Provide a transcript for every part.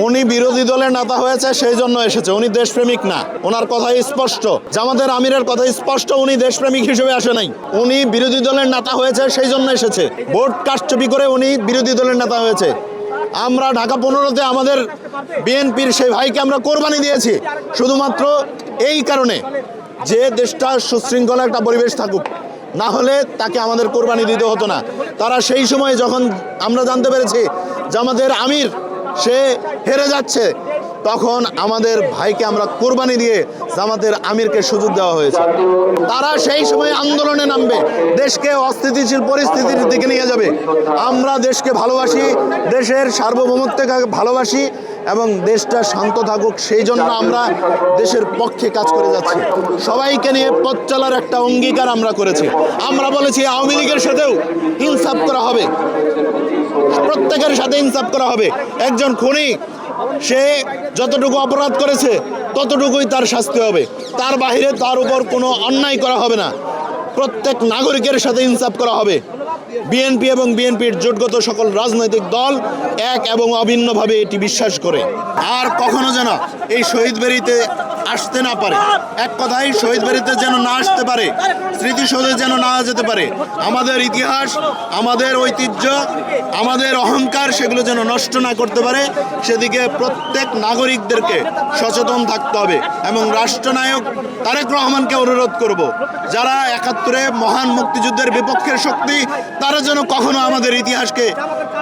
উনি বিরোধী দলের নেতা হয়েছে সেই জন্য এসেছে, উনি দেশপ্রেমিক না। ওনার কথাই স্পষ্ট, জামাতের আমিরের কথা স্পষ্ট, উনি দেশপ্রেমিক হিসেবে আসে নাই। উনি বিরোধী দলের নেতা হয়েছে সেই জন্য এসেছে, ভোট কারচুপি করে উনি বিরোধী দলের নেতা হয়েছে। আমরা ঢাকা 15-তে আমাদের বিএনপির সেই ভাইকে আমরা কোরবানি দিয়েছি শুধুমাত্র এই কারণে যে দেশটা সুশৃঙ্খল একটা পরিবেশ থাকুক, না হলে তাকে আমাদের কোরবানি দিতে হতো না। তারা সেই সময় যখন আমরা জানতে পেরেছি যে আমাদের আমির সে হেরে যাচ্ছে, তখন আমাদের ভাইকে আমরা কোরবানি দিয়ে জামাতের আমিরকে সুযোগ দেওয়া হয়েছে। তারা সেই সময় আন্দোলনে নামবে, দেশকে অস্থিতিশীল পরিস্থিতির দিকে নিয়ে যাবে। আমরা দেশকে ভালোবাসি, দেশের সার্বভৌমত্বকে ভালোবাসি এবং দেশটা শান্ত থাকুক, সেই জন্য আমরা দেশের পক্ষে কাজ করে যাচ্ছি। সবাইকে নিয়ে পথ চলার একটা অঙ্গীকার আমরা করেছি। আমরা বলেছি আওয়ামী লীগের সাথেও ইনসাফ করা হবে, প্রত্যেকের সাথে ইনসাফ করা হবে। একজন খুনি সে যতটুকু অপরাধ করেছে ততটুকুই তার শাস্তি হবে, তার বাইরে তার উপর কোনো অন্যায় করা হবে না। প্রত্যেক নাগরিকের সাথে ইনসাফ করা হবে। বিএনপি এবং বিএনপির জোটগত সকল রাজনৈতিক দল এক এবং অভিন্নভাবে এটি বিশ্বাস করে। আর কখনো যেন এই শহীদ বেদিতে আসতে না পারে, এক কথায় শহীদ বেদিতে যেন না আসতে পারে, স্মৃতিসৌধে যেন না যেতে পারে। আমাদের ইতিহাস, আমাদের ঐতিহ্য, আমাদের অহংকার সেগুলো যেন নষ্ট না করতে পারে, সেদিকে প্রত্যেক নাগরিকদেরকে সচেতন থাকতে হবে। এবং রাষ্ট্রনায়ক তারেক রহমানকে অনুরোধ করব, যারা ৭১-এ মহান মুক্তিযুদ্ধের বিপক্ষের শক্তি, তারা যেন কখনো আমাদের ইতিহাসকে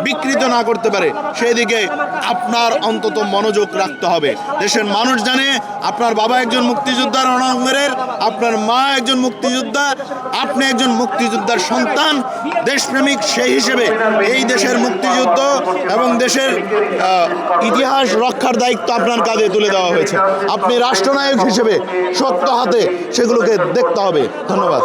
বিকৃত না করতে পারে, সেই দিকে আপনার অন্তত মনোযোগ রাখতে হবে। দেশের মানুষ জানে আপনার বাবা একজন মুক্তিযোদ্ধার রণাঙ্গনের, আপনার মা একজন মুক্তিযোদ্ধা, আপনি একজন মুক্তিযোদ্ধার সন্তান, দেশপ্রেমিক। সেই হিসেবে এই দেশের মুক্তিযুদ্ধ এবং দেশের ইতিহাস রক্ষার দায়িত্ব আপনার কাঁধে তুলে দেওয়া হয়েছে। আপনি রাষ্ট্রনায়ক হিসেবে শক্ত হাতে সেগুলোকে দেখতে হবে। ধন্যবাদ।